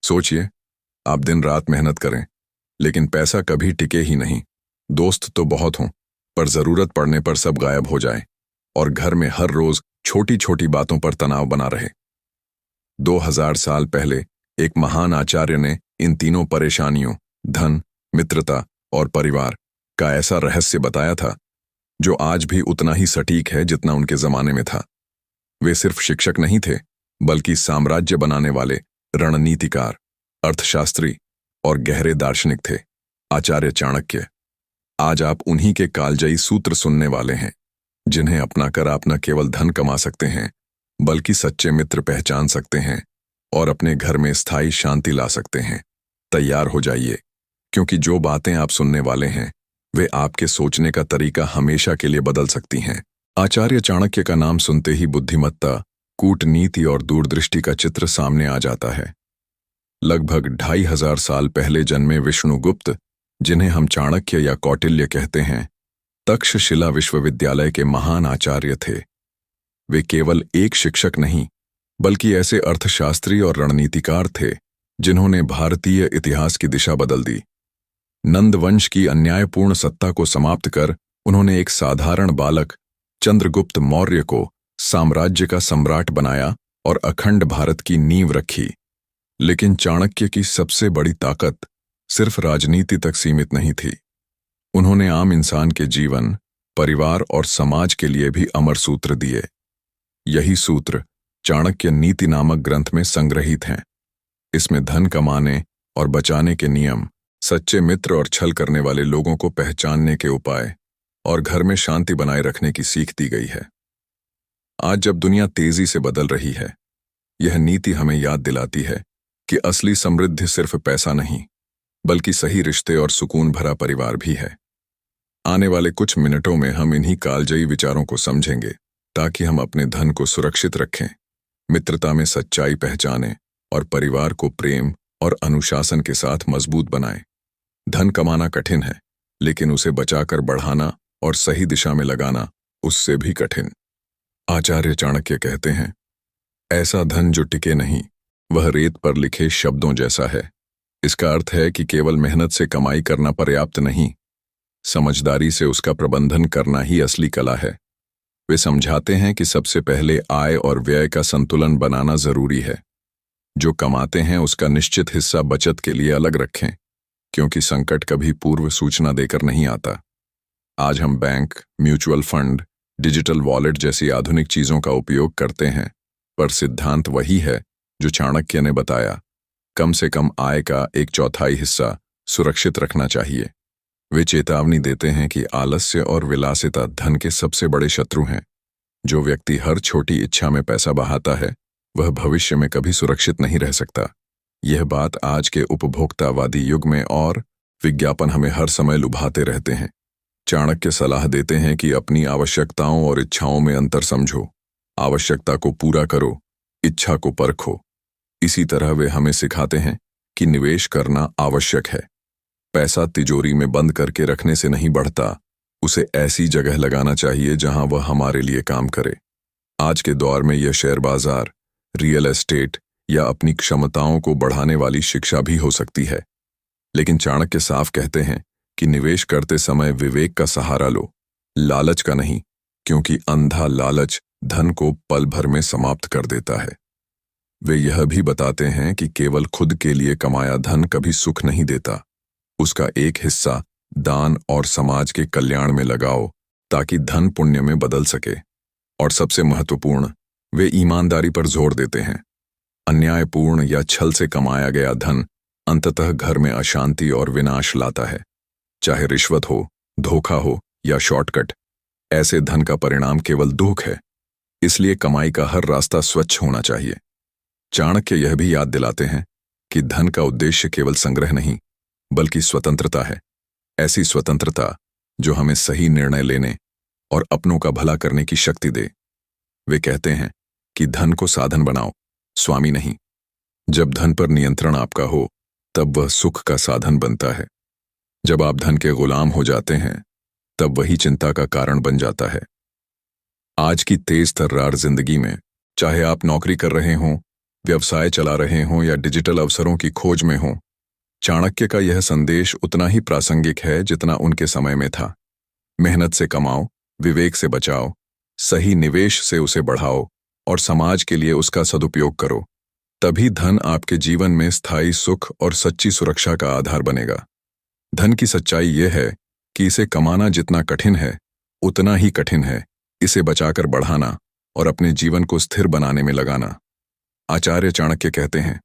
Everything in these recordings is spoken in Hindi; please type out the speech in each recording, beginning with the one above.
सोचिए, आप दिन रात मेहनत करें, लेकिन पैसा कभी टिके ही नहीं। दोस्त तो बहुत हों, पर जरूरत पड़ने पर सब गायब हो जाए और घर में हर रोज छोटी छोटी बातों पर तनाव बना रहे। 2000 साल पहले एक महान आचार्य ने इन तीनों परेशानियों, धन, मित्रता और परिवार का ऐसा रहस्य बताया था जो आज भी उतना ही सटीक है जितना उनके जमाने में था। वे सिर्फ शिक्षक नहीं थे, बल्कि साम्राज्य बनाने वाले रणनीतिकार, अर्थशास्त्री और गहरे दार्शनिक थे। आचार्य चाणक्य। आज आप उन्हीं के कालजयी सूत्र सुनने वाले हैं, जिन्हें अपनाकर आप न केवल धन कमा सकते हैं, बल्कि सच्चे मित्र पहचान सकते हैं और अपने घर में स्थायी शांति ला सकते हैं। तैयार हो जाइए, क्योंकि जो बातें आप सुनने वाले हैं वे आपके सोचने का तरीका हमेशा के लिए बदल सकती हैं। आचार्य चाणक्य का नाम सुनते ही बुद्धिमत्ता, कूटनीति और दूरदृष्टि का चित्र सामने आ जाता है। लगभग 2500 साल पहले जन्मे विष्णुगुप्त, जिन्हें हम चाणक्य या कौटिल्य कहते हैं, तक्षशिला विश्वविद्यालय के महान आचार्य थे। वे केवल एक शिक्षक नहीं, बल्कि ऐसे अर्थशास्त्री और रणनीतिकार थे जिन्होंने भारतीय इतिहास की दिशा बदल दी। नंद वंश की अन्यायपूर्ण सत्ता को समाप्त कर उन्होंने एक साधारण बालक चंद्रगुप्त मौर्य को साम्राज्य का सम्राट बनाया और अखंड भारत की नींव रखी। लेकिन चाणक्य की सबसे बड़ी ताकत सिर्फ राजनीति तक सीमित नहीं थी। उन्होंने आम इंसान के जीवन, परिवार और समाज के लिए भी अमर सूत्र दिए। यही सूत्र चाणक्य नीति नामक ग्रंथ में संग्रहित हैं। इसमें धन कमाने और बचाने के नियम, सच्चे मित्र और छल करने वाले लोगों को पहचानने के उपाय और घर में शांति बनाए रखने की सीख दी गई है। आज जब दुनिया तेजी से बदल रही है, यह नीति हमें याद दिलाती है कि असली समृद्धि सिर्फ पैसा नहीं, बल्कि सही रिश्ते और सुकून भरा परिवार भी है। आने वाले कुछ मिनटों में हम इन्हीं कालजयी विचारों को समझेंगे, ताकि हम अपने धन को सुरक्षित रखें, मित्रता में सच्चाई पहचानें और परिवार को प्रेम और अनुशासन के साथ मजबूत बनाएं। धन कमाना कठिन है, लेकिन उसे बचाकर बढ़ाना और सही दिशा में लगाना उससे भी कठिन। आचार्य चाणक्य कहते हैं, ऐसा धन जो टिके नहीं, वह रेत पर लिखे शब्दों जैसा है। इसका अर्थ है कि केवल मेहनत से कमाई करना पर्याप्त नहीं, समझदारी से उसका प्रबंधन करना ही असली कला है। वे समझाते हैं कि सबसे पहले आय और व्यय का संतुलन बनाना जरूरी है। जो कमाते हैं उसका निश्चित हिस्सा बचत के लिए अलग रखें, क्योंकि संकट कभी पूर्व सूचना देकर नहीं आता। आज हम bank, mutual fund, digital wallet जैसी आधुनिक चीजों का उपयोग करते हैं, पर सिद्धांत वही है जो चाणक्य ने बताया। कम से कम आय का 1/4 हिस्सा सुरक्षित रखना चाहिए। वे चेतावनी देते हैं कि आलस्य और विलासिता धन के सबसे बड़े शत्रु हैं। जो व्यक्ति हर छोटी इच्छा में पैसा बहाता है, वह भविष्य में कभी सुरक्षित नहीं रह सकता। यह बात आज के उपभोक्तावादी युग में और विज्ञापन हमें हर समय लुभाते रहते हैं। चाणक्य सलाह देते हैं कि अपनी आवश्यकताओं और इच्छाओं में अंतर समझो। आवश्यकता को पूरा करो, इच्छा को परखो। इसी तरह वे हमें सिखाते हैं कि निवेश करना आवश्यक है। पैसा तिजोरी में बंद करके रखने से नहीं बढ़ता, उसे ऐसी जगह लगाना चाहिए जहां वह हमारे लिए काम करे। आज के दौर में यह शेयर बाजार, रियल एस्टेट या अपनी क्षमताओं को बढ़ाने वाली शिक्षा भी हो सकती है। लेकिन चाणक्य साफ कहते हैं कि निवेश करते समय विवेक का सहारा लो, लालच का नहीं, क्योंकि अंधा लालच धन को पल भर में समाप्त कर देता है। वे यह भी बताते हैं कि केवल खुद के लिए कमाया धन कभी सुख नहीं देता। उसका एक हिस्सा दान और समाज के कल्याण में लगाओ, ताकि धन पुण्य में बदल सके। और सबसे महत्वपूर्ण, वे ईमानदारी पर जोर देते हैं। अन्यायपूर्ण या छल से कमाया गया धन अंततः घर में अशांति और विनाश लाता है। चाहे रिश्वत हो, धोखा हो या शॉर्टकट, ऐसे धन का परिणाम केवल दुख है। इसलिए कमाई का हर रास्ता स्वच्छ होना चाहिए। चाणक्य यह भी याद दिलाते हैं कि धन का उद्देश्य केवल संग्रह नहीं, बल्कि स्वतंत्रता है। ऐसी स्वतंत्रता जो हमें सही निर्णय लेने और अपनों का भला करने की शक्ति दे। वे कहते हैं कि धन को साधन बनाओ, स्वामी नहीं। जब धन पर नियंत्रण आपका हो, तब वह सुख का साधन बनता है। जब आप धन के गुलाम हो जाते हैं, तब वही चिंता का कारण बन जाता है। आज की तेज तर्रार जिंदगी में, चाहे आप नौकरी कर रहे हों व्यवसाय चला रहे हों या डिजिटल अवसरों की खोज में हों, चाणक्य का यह संदेश उतना ही प्रासंगिक है जितना उनके समय में था। मेहनत से कमाओ, विवेक से बचाओ, सही निवेश से उसे बढ़ाओ और समाज के लिए उसका सदुपयोग करो। तभी धन आपके जीवन में स्थायी सुख और सच्ची सुरक्षा का आधार बनेगा। धन की सच्चाई यह है कि इसे कमाना जितना कठिन है, उतना ही कठिन है इसे बचाकर बढ़ाना और अपने जीवन को स्थिर बनाने में लगाना। आचार्य चाणक्य कहते हैं,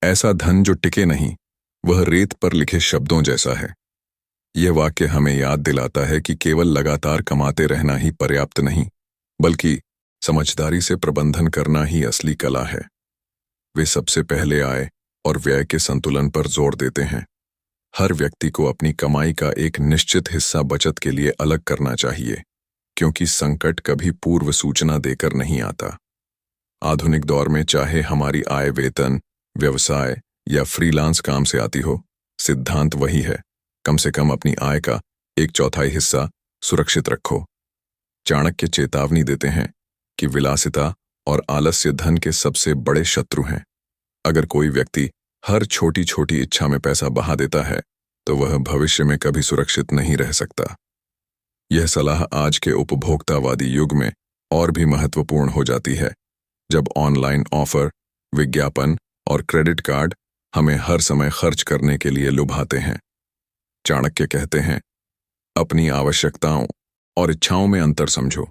ऐसा धन जो टिके नहीं, वह रेत पर लिखे शब्दों जैसा है। यह वाक्य हमें याद दिलाता है कि केवल लगातार कमाते रहना ही पर्याप्त नहीं, बल्कि समझदारी से प्रबंधन करना ही असली कला है। वे सबसे पहले आय और व्यय के संतुलन पर जोर देते हैं। हर व्यक्ति को अपनी कमाई का एक निश्चित हिस्सा बचत के लिए अलग करना चाहिए, क्योंकि संकट कभी पूर्व सूचना देकर नहीं आता। आधुनिक दौर में चाहे हमारी आय वेतन, व्यवसाय या फ्रीलांस काम से आती हो, सिद्धांत वही है, कम से कम अपनी आय का 1/4 हिस्सा सुरक्षित रखो। चाणक्य चेतावनी देते हैं कि विलासिता और आलस्य धन के सबसे बड़े शत्रु हैं। अगर कोई व्यक्ति हर छोटी छोटी इच्छा में पैसा बहा देता है, तो वह भविष्य में कभी सुरक्षित नहीं रह सकता। यह सलाह आज के उपभोक्तावादी युग में और भी महत्वपूर्ण हो जाती है, जब ऑनलाइन ऑफर, विज्ञापन और क्रेडिट कार्ड हमें हर समय खर्च करने के लिए लुभाते हैं। चाणक्य कहते हैं, अपनी आवश्यकताओं और इच्छाओं में अंतर समझो।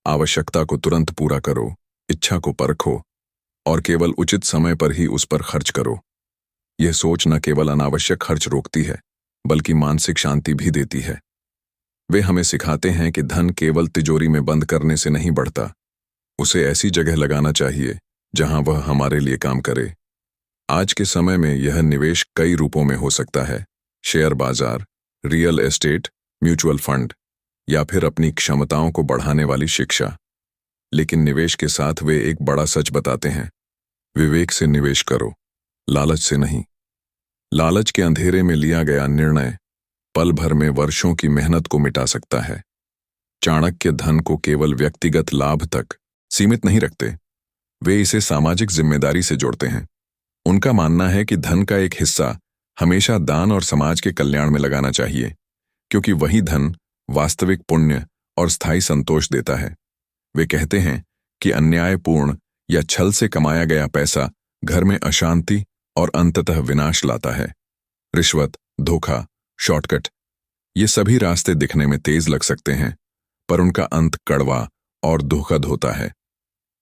आवश्यकता को तुरंत पूरा करो, इच्छा को परखो और केवल उचित समय पर ही उस पर खर्च करो। यह सोच न केवल अनावश्यक खर्च रोकती है, बल्कि मानसिक शांति भी देती है। वे हमें सिखाते हैं कि धन केवल तिजोरी में बंद करने से नहीं बढ़ता, उसे ऐसी जगह लगाना चाहिए जहां वह हमारे लिए काम करे। आज के समय में यह निवेश कई रूपों में हो सकता है, शेयर बाजार, रियल एस्टेट, म्यूचुअल फंड या फिर अपनी क्षमताओं को बढ़ाने वाली शिक्षा। लेकिन निवेश के साथ वे एक बड़ा सच बताते हैं, विवेक से निवेश करो, लालच से नहीं। लालच के अंधेरे में लिया गया निर्णय पल भर में वर्षों की मेहनत को मिटा सकता है। चाणक्य धन को केवल व्यक्तिगत लाभ तक सीमित नहीं रखते, वे इसे सामाजिक जिम्मेदारी से जोड़ते हैं। उनका मानना है कि धन का एक हिस्सा हमेशा दान और समाज के कल्याण में लगाना चाहिए, क्योंकि वही धन वास्तविक पुण्य और स्थायी संतोष देता है। वे कहते हैं कि अन्यायपूर्ण या छल से कमाया गया पैसा घर में अशांति और अंततः विनाश लाता है। रिश्वत, धोखा, शॉर्टकट, ये सभी रास्ते दिखने में तेज लग सकते हैं, पर उनका अंत कड़वा और दुखद होता है।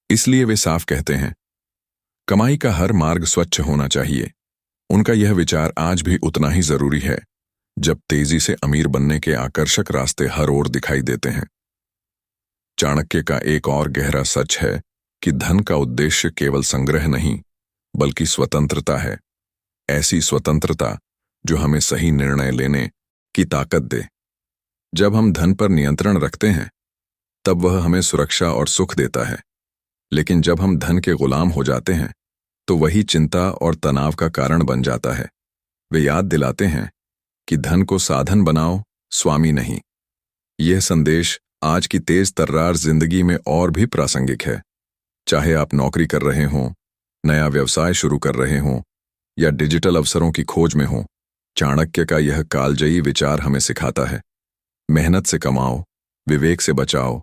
इसलिए वे साफ कहते हैं, कमाई का हर मार्ग स्वच्छ होना चाहिए। उनका यह विचार आज भी उतना ही जरूरी है, जब तेजी से अमीर बनने के आकर्षक रास्ते हर ओर दिखाई देते हैं। चाणक्य का एक और गहरा सच है कि धन का उद्देश्य केवल संग्रह नहीं, बल्कि स्वतंत्रता है। ऐसी स्वतंत्रता जो हमें सही निर्णय लेने की ताकत दे। जब हम धन पर नियंत्रण रखते हैं, तब वह हमें सुरक्षा और सुख देता है। लेकिन जब हम धन के गुलाम हो जाते हैं, तो वही चिंता और तनाव का कारण बन जाता है। वे याद दिलाते हैं कि धन को साधन बनाओ, स्वामी नहीं। यह संदेश आज की तेज तर्रार जिंदगी में और भी प्रासंगिक है। चाहे आप नौकरी कर रहे हों, नया व्यवसाय शुरू कर रहे हों या डिजिटल अवसरों की खोज में हों, चाणक्य का यह कालजयी विचार हमें सिखाता है, मेहनत से कमाओ, विवेक से बचाओ,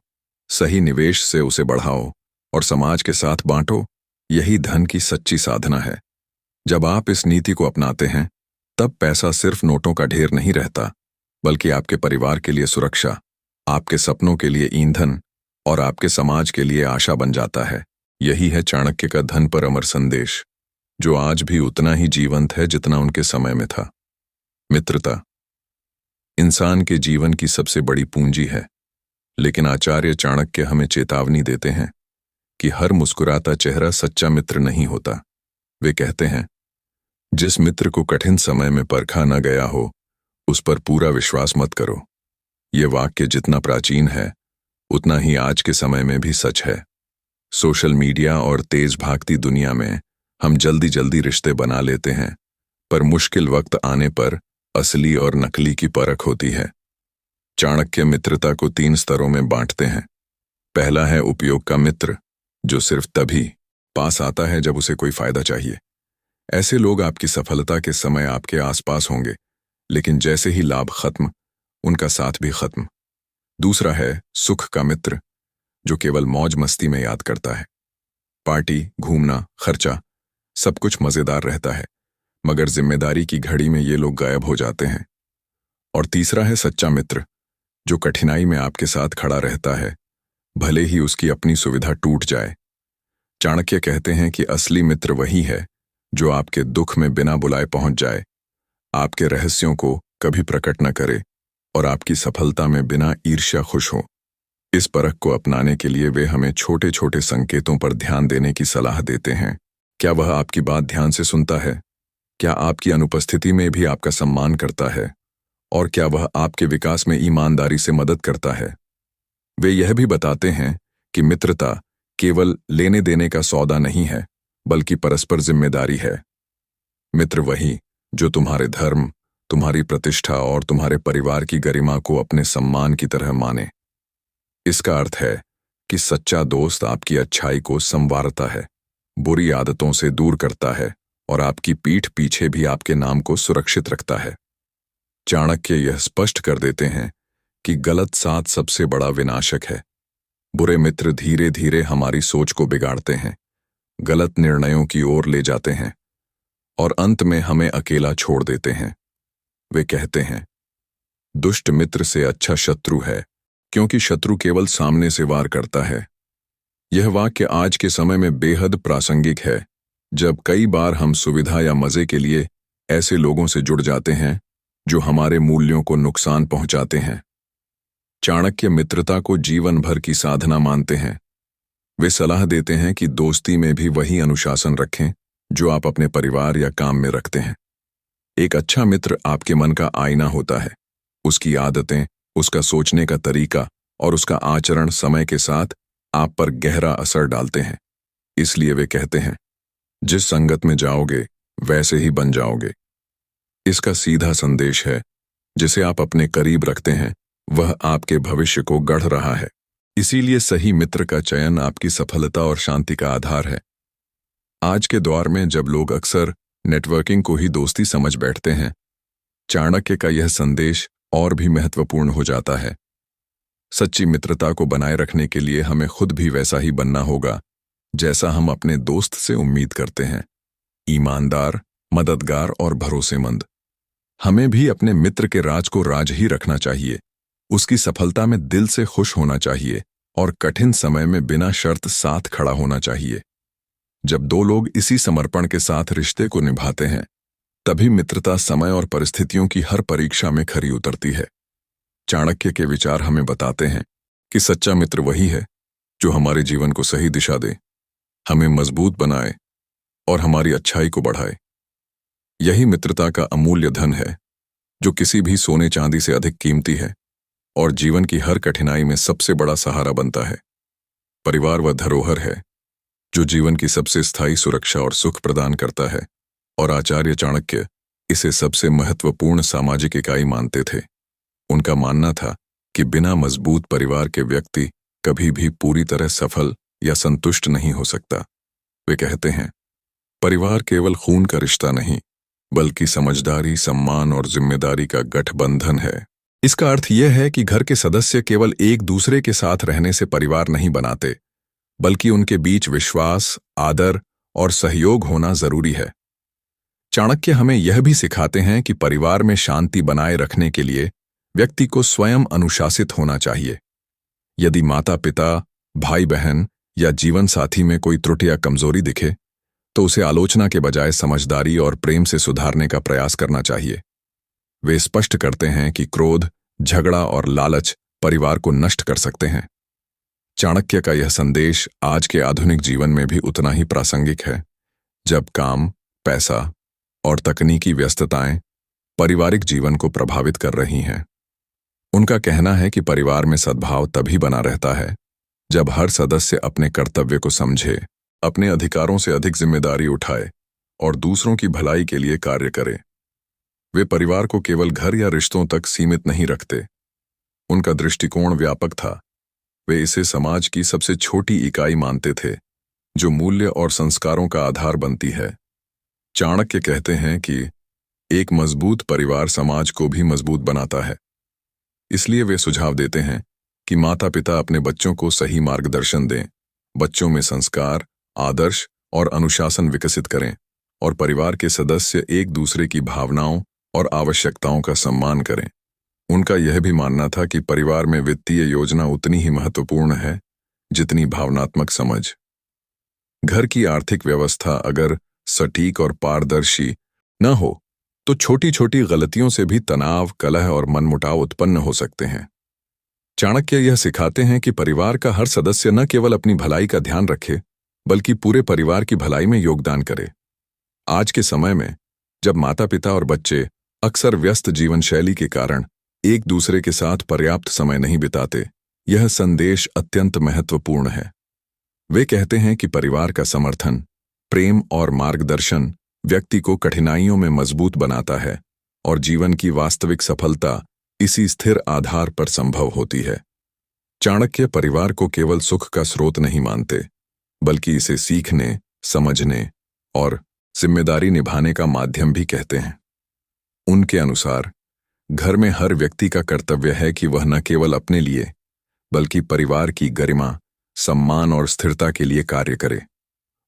सही निवेश से उसे बढ़ाओ और समाज के साथ बांटो। यही धन की सच्ची साधना है। जब आप इस नीति को अपनाते हैं, तब पैसा सिर्फ नोटों का ढेर नहीं रहता, बल्कि आपके परिवार के लिए सुरक्षा, आपके सपनों के लिए ईंधन और आपके समाज के लिए आशा बन जाता है। यही है चाणक्य का धन पर अमर संदेश, जो आज भी उतना ही जीवंत है जितना उनके समय में था। मित्रता इंसान के जीवन की सबसे बड़ी पूंजी है, लेकिन आचार्य चाणक्य हमें चेतावनी देते हैं कि हर मुस्कुराता चेहरा सच्चा मित्र नहीं होता। वे कहते हैं, जिस मित्र को कठिन समय में परखा न गया हो, उस पर पूरा विश्वास मत करो। ये वाक्य जितना प्राचीन है, उतना ही आज के समय में भी सच है। सोशल मीडिया और तेज भागती दुनिया में हम जल्दी जल्दी रिश्ते बना लेते हैं, पर मुश्किल वक्त आने पर असली और नकली की परख होती है। चाणक्य मित्रता को 3 स्तरों में बांटते हैं। पहला है उपयोग का मित्र, जो सिर्फ तभी पास आता है जब उसे कोई फायदा चाहिए। ऐसे लोग आपकी सफलता के समय आपके आसपास होंगे, लेकिन जैसे ही लाभ खत्म, उनका साथ भी खत्म। दूसरा है सुख का मित्र, जो केवल मौज मस्ती में याद करता है। पार्टी, घूमना, खर्चा, सब कुछ मजेदार रहता है, मगर जिम्मेदारी की घड़ी में ये लोग गायब हो जाते हैं। और तीसरा है सच्चा मित्र, जो कठिनाई में आपके साथ खड़ा रहता है, भले ही उसकी अपनी सुविधा टूट जाए। चाणक्य कहते हैं कि असली मित्र वही है जो आपके दुख में बिना बुलाए पहुंच जाए, आपके रहस्यों को कभी प्रकट न करे और आपकी सफलता में बिना ईर्ष्या खुश हो। इस परख को अपनाने के लिए वे हमें छोटे छोटे संकेतों पर ध्यान देने की सलाह देते हैं। क्या वह आपकी बात ध्यान से सुनता है? क्या आपकी अनुपस्थिति में भी आपका सम्मान करता है? और क्या वह आपके विकास में ईमानदारी से मदद करता है? वे यह भी बताते हैं कि मित्रता केवल लेने देने का सौदा नहीं है, बल्कि परस्पर जिम्मेदारी है। मित्र वही जो तुम्हारे धर्म, तुम्हारी प्रतिष्ठा और तुम्हारे परिवार की गरिमा को अपने सम्मान की तरह माने। इसका अर्थ है कि सच्चा दोस्त आपकी अच्छाई को संवारता है, बुरी आदतों से दूर करता है और आपकी पीठ पीछे भी आपके नाम को सुरक्षित रखता है। चाणक्य यह स्पष्ट कर देते हैं कि गलत साथ सबसे बड़ा विनाशक है। बुरे मित्र धीरे धीरे हमारी सोच को बिगाड़ते हैं, गलत निर्णयों की ओर ले जाते हैं और अंत में हमें अकेला छोड़ देते हैं। वे कहते हैं, दुष्ट मित्र से अच्छा शत्रु है, क्योंकि शत्रु केवल सामने से वार करता है। यह वाक्य आज के समय में बेहद प्रासंगिक है, जब कई बार हम सुविधा या मजे के लिए ऐसे लोगों से जुड़ जाते हैं जो हमारे मूल्यों को नुकसान पहुंचाते हैं। चाणक्य मित्रता को जीवन भर की साधना मानते हैं। वे सलाह देते हैं कि दोस्ती में भी वही अनुशासन रखें जो आप अपने परिवार या काम में रखते हैं। एक अच्छा मित्र आपके मन का आईना होता है। उसकी आदतें, उसका सोचने का तरीका और उसका आचरण समय के साथ आप पर गहरा असर डालते हैं। इसलिए वे कहते हैं, जिस संगत में जाओगे वैसे ही बन जाओगे। इसका सीधा संदेश है, जिसे आप अपने करीब रखते हैं वह आपके भविष्य को गढ़ रहा है। इसीलिए सही मित्र का चयन आपकी सफलता और शांति का आधार है। आज के दौर में जब लोग अक्सर नेटवर्किंग को ही दोस्ती समझ बैठते हैं, चाणक्य का यह संदेश और भी महत्वपूर्ण हो जाता है। सच्ची मित्रता को बनाए रखने के लिए हमें खुद भी वैसा ही बनना होगा जैसा हम अपने दोस्त से उम्मीद करते हैं, ईमानदार, मददगार और भरोसेमंद। हमें भी अपने मित्र के राज को राज ही रखना चाहिए, उसकी सफलता में दिल से खुश होना चाहिए और कठिन समय में बिना शर्त साथ खड़ा होना चाहिए। जब दो लोग इसी समर्पण के साथ रिश्ते को निभाते हैं, तभी मित्रता समय और परिस्थितियों की हर परीक्षा में खरी उतरती है। चाणक्य के विचार हमें बताते हैं कि सच्चा मित्र वही है जो हमारे जीवन को सही दिशा दे, हमें मजबूत बनाए और हमारी अच्छाई को बढ़ाए। यही मित्रता का अमूल्य धन है, जो किसी भी सोने चांदी से अधिक कीमती है और जीवन की हर कठिनाई में सबसे बड़ा सहारा बनता है। परिवार वह धरोहर है जो जीवन की सबसे स्थायी सुरक्षा और सुख प्रदान करता है, और आचार्य चाणक्य इसे सबसे महत्वपूर्ण सामाजिक इकाई मानते थे। उनका मानना था कि बिना मजबूत परिवार के व्यक्ति कभी भी पूरी तरह सफल या संतुष्ट नहीं हो सकता। वे कहते हैं, परिवार केवल खून का रिश्ता नहीं, बल्कि समझदारी, सम्मान और जिम्मेदारी का गठबंधन है। इसका अर्थ यह है कि घर के सदस्य केवल एक दूसरे के साथ रहने से परिवार नहीं बनाते, बल्कि उनके बीच विश्वास, आदर और सहयोग होना जरूरी है। चाणक्य हमें यह भी सिखाते हैं कि परिवार में शांति बनाए रखने के लिए व्यक्ति को स्वयं अनुशासित होना चाहिए। यदि माता पिता, भाई बहन या जीवन साथी में कोई त्रुटि या कमजोरी दिखे, तो उसे आलोचना के बजाय समझदारी और प्रेम से सुधारने का प्रयास करना चाहिए। वे स्पष्ट करते हैं कि क्रोध, झगड़ा और लालच परिवार को नष्ट कर सकते हैं। चाणक्य का यह संदेश आज के आधुनिक जीवन में भी उतना ही प्रासंगिक है, जब काम, पैसा और तकनीकी व्यस्तताएं पारिवारिक जीवन को प्रभावित कर रही हैं। उनका कहना है कि परिवार में सद्भाव तभी बना रहता है जब हर सदस्य अपने कर्तव्य को समझे, अपने अधिकारों से अधिक जिम्मेदारी उठाए और दूसरों की भलाई के लिए कार्य करे। वे परिवार को केवल घर या रिश्तों तक सीमित नहीं रखते। उनका दृष्टिकोण व्यापक था। वे इसे समाज की सबसे छोटी इकाई मानते थे, जो मूल्य और संस्कारों का आधार बनती है। चाणक्य कहते हैं कि एक मजबूत परिवार समाज को भी मजबूत बनाता है। इसलिए वे सुझाव देते हैं कि माता पिता अपने बच्चों को सही मार्गदर्शन दें, बच्चों में संस्कार, आदर्श और अनुशासन विकसित करें और परिवार के सदस्य एक दूसरे की भावनाओं और आवश्यकताओं का सम्मान करें। उनका यह भी मानना था कि परिवार में वित्तीय योजना उतनी ही महत्वपूर्ण है जितनी भावनात्मक समझ। घर की आर्थिक व्यवस्था अगर सटीक और पारदर्शी न हो तो छोटी छोटी गलतियों से भी तनाव, कलह और मनमुटाव उत्पन्न हो सकते हैं। चाणक्य यह सिखाते हैं कि परिवार का हर सदस्य न केवल अपनी भलाई का ध्यान रखे बल्कि पूरे परिवार की भलाई में योगदान करे। आज के समय में जब माता पिता और बच्चे अक्सर व्यस्त जीवन शैली के कारण एक दूसरे के साथ पर्याप्त समय नहीं बिताते, यह संदेश अत्यंत महत्वपूर्ण है। वे कहते हैं कि परिवार का समर्थन, प्रेम और मार्गदर्शन व्यक्ति को कठिनाइयों में मजबूत बनाता है और जीवन की वास्तविक सफलता इसी स्थिर आधार पर संभव होती है। चाणक्य परिवार को केवल सुख का स्रोत नहीं मानते, बल्कि इसे सीखने, समझने और जिम्मेदारी निभाने का माध्यम भी कहते हैं। उनके अनुसार घर में हर व्यक्ति का कर्तव्य है कि वह न केवल अपने लिए बल्कि परिवार की गरिमा, सम्मान और स्थिरता के लिए कार्य करे।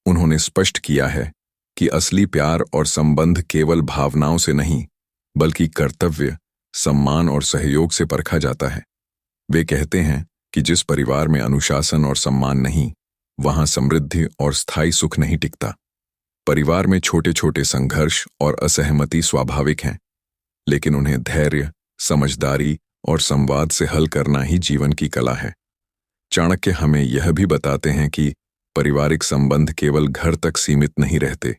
उन्होंने स्पष्ट किया है कि असली प्यार और संबंध केवल भावनाओं से नहीं बल्कि कर्तव्य, सम्मान और सहयोग से परखा जाता है। वे कहते हैं कि जिस परिवार में अनुशासन और सम्मान नहीं, वहां समृद्धि और स्थायी सुख नहीं टिकता। परिवार में छोटे छोटे संघर्ष और असहमति स्वाभाविक हैं, लेकिन उन्हें धैर्य, समझदारी और संवाद से हल करना ही जीवन की कला है। चाणक्य हमें यह भी बताते हैं कि पारिवारिक संबंध केवल घर तक सीमित नहीं रहते,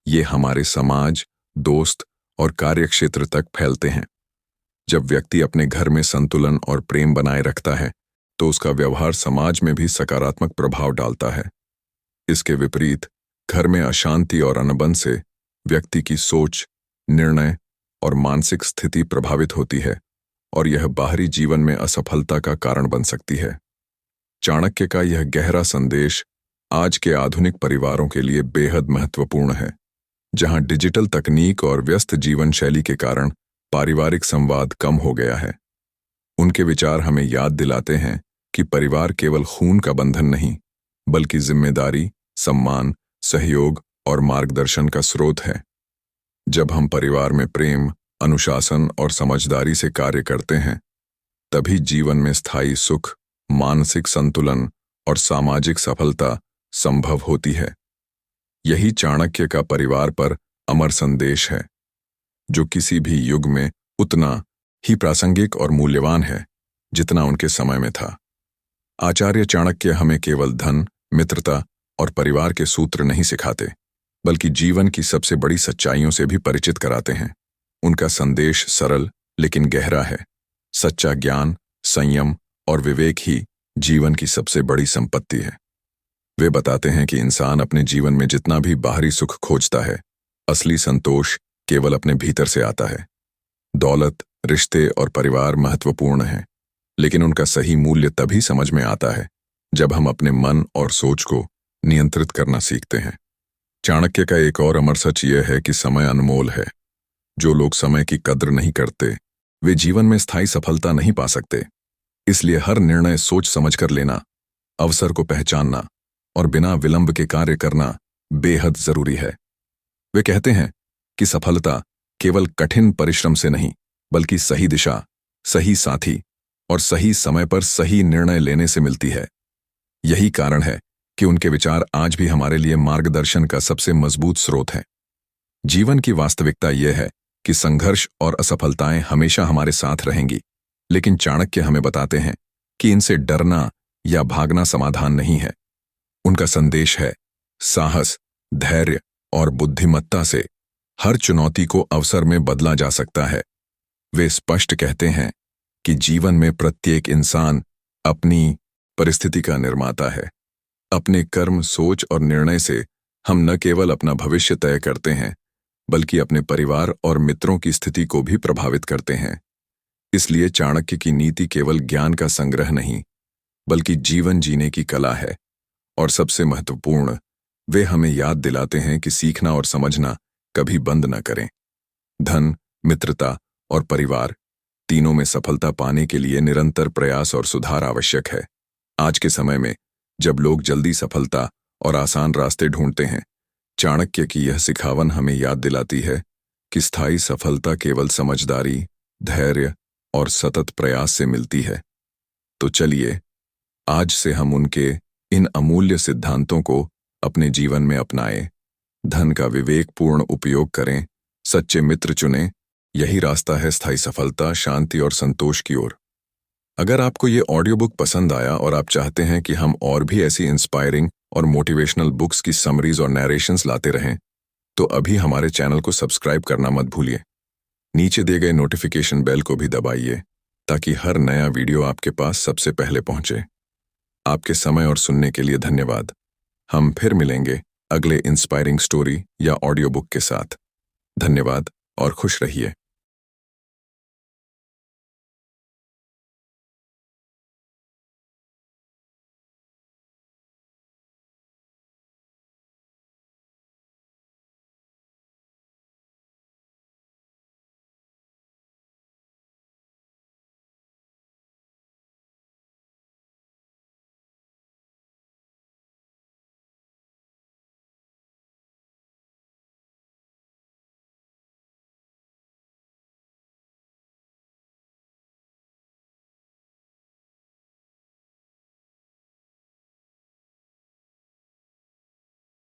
ये हमारे समाज, दोस्त और कार्यक्षेत्र तक फैलते हैं। जब व्यक्ति अपने घर में संतुलन और प्रेम बनाए रखता है तो उसका व्यवहार समाज में भी सकारात्मक प्रभाव डालता है। इसके विपरीत घर में अशांति और अनबन से व्यक्ति की सोच, निर्णय और मानसिक स्थिति प्रभावित होती है और यह बाहरी जीवन में असफलता का कारण बन सकती है। चाणक्य का यह गहरा संदेश आज के आधुनिक परिवारों के लिए बेहद महत्वपूर्ण है, जहां डिजिटल तकनीक और व्यस्त जीवन शैली के कारण पारिवारिक संवाद कम हो गया है। उनके विचार हमें याद दिलाते हैं कि परिवार केवल खून का बंधन नहीं, बल्कि जिम्मेदारी, सम्मान, सहयोग और मार्गदर्शन का स्रोत है। जब हम परिवार में प्रेम, अनुशासन और समझदारी से कार्य करते हैं, तभी जीवन में स्थायी सुख, मानसिक संतुलन और सामाजिक सफलता संभव होती है। यही चाणक्य का परिवार पर अमर संदेश है, जो किसी भी युग में उतना ही प्रासंगिक और मूल्यवान है जितना उनके समय में था। आचार्य चाणक्य हमें केवल धन, मित्रता और परिवार के सूत्र नहीं सिखाते, बल्कि जीवन की सबसे बड़ी सच्चाइयों से भी परिचित कराते हैं। उनका संदेश सरल लेकिन गहरा है। सच्चा ज्ञान, संयम और विवेक ही जीवन की सबसे बड़ी संपत्ति है। वे बताते हैं कि इंसान अपने जीवन में जितना भी बाहरी सुख खोजता है, असली संतोष केवल अपने भीतर से आता है। दौलत, रिश्ते और परिवार महत्वपूर्ण हैं, लेकिन उनका सही मूल्य तभी समझ में आता है जब हम अपने मन और सोच को नियंत्रित करना सीखते हैं। चाणक्य का एक और अमर सच यह है कि समय अनमोल है। जो लोग समय की कद्र नहीं करते, वे जीवन में स्थायी सफलता नहीं पा सकते। इसलिए हर निर्णय सोच समझकर लेना, अवसर को पहचानना और बिना विलंब के कार्य करना बेहद जरूरी है। वे कहते हैं कि सफलता केवल कठिन परिश्रम से नहीं, बल्कि सही दिशा, सही साथी और सही समय पर सही निर्णय लेने से मिलती है। यही कारण है कि उनके विचार आज भी हमारे लिए मार्गदर्शन का सबसे मजबूत स्रोत हैं। जीवन की वास्तविकता यह है कि संघर्ष और असफलताएं हमेशा हमारे साथ रहेंगी, लेकिन चाणक्य हमें बताते हैं कि इनसे डरना या भागना समाधान नहीं है। उनका संदेश है, साहस, धैर्य और बुद्धिमत्ता से हर चुनौती को अवसर में बदला जा सकता है। वे स्पष्ट कहते हैं कि जीवन में प्रत्येक इंसान अपनी परिस्थिति का निर्माता है। अपने कर्म, सोच और निर्णय से हम न केवल अपना भविष्य तय करते हैं, बल्कि अपने परिवार और मित्रों की स्थिति को भी प्रभावित करते हैं। इसलिए चाणक्य की नीति केवल ज्ञान का संग्रह नहीं, बल्कि जीवन जीने की कला है और सबसे महत्वपूर्ण, वे हमें याद दिलाते हैं कि सीखना और समझना कभी बंद न करें। धन, मित्रता और परिवार, तीनों में सफलता पाने के लिए निरंतर प्रयास और सुधार आवश्यक है। आज के समय में जब लोग जल्दी सफलता और आसान रास्ते ढूंढते हैं, चाणक्य की यह सिखावन हमें याद दिलाती है कि स्थायी सफलता केवल समझदारी, धैर्य और सतत प्रयास से मिलती है। तो चलिए, आज से हम उनके इन अमूल्य सिद्धांतों को अपने जीवन में अपनाएं। धन का विवेकपूर्ण उपयोग करें, सच्चे मित्र चुनें, यही रास्ता है स्थायी सफलता, शांति और संतोष की ओर। अगर आपको ये ऑडियो बुक पसंद आया और आप चाहते हैं कि हम और भी ऐसी इंस्पायरिंग और मोटिवेशनल बुक्स की समरीज और नरेशंस लाते रहें, तो अभी हमारे चैनल को सब्सक्राइब करना मत भूलिए। नीचे दिए गए नोटिफिकेशन बेल को भी दबाइए ताकि हर नया वीडियो आपके पास सबसे पहले पहुंचे। आपके समय और सुनने के लिए धन्यवाद। हम फिर मिलेंगे अगले इंस्पायरिंग स्टोरी या ऑडियो बुक के साथ। धन्यवाद और खुश रहिए।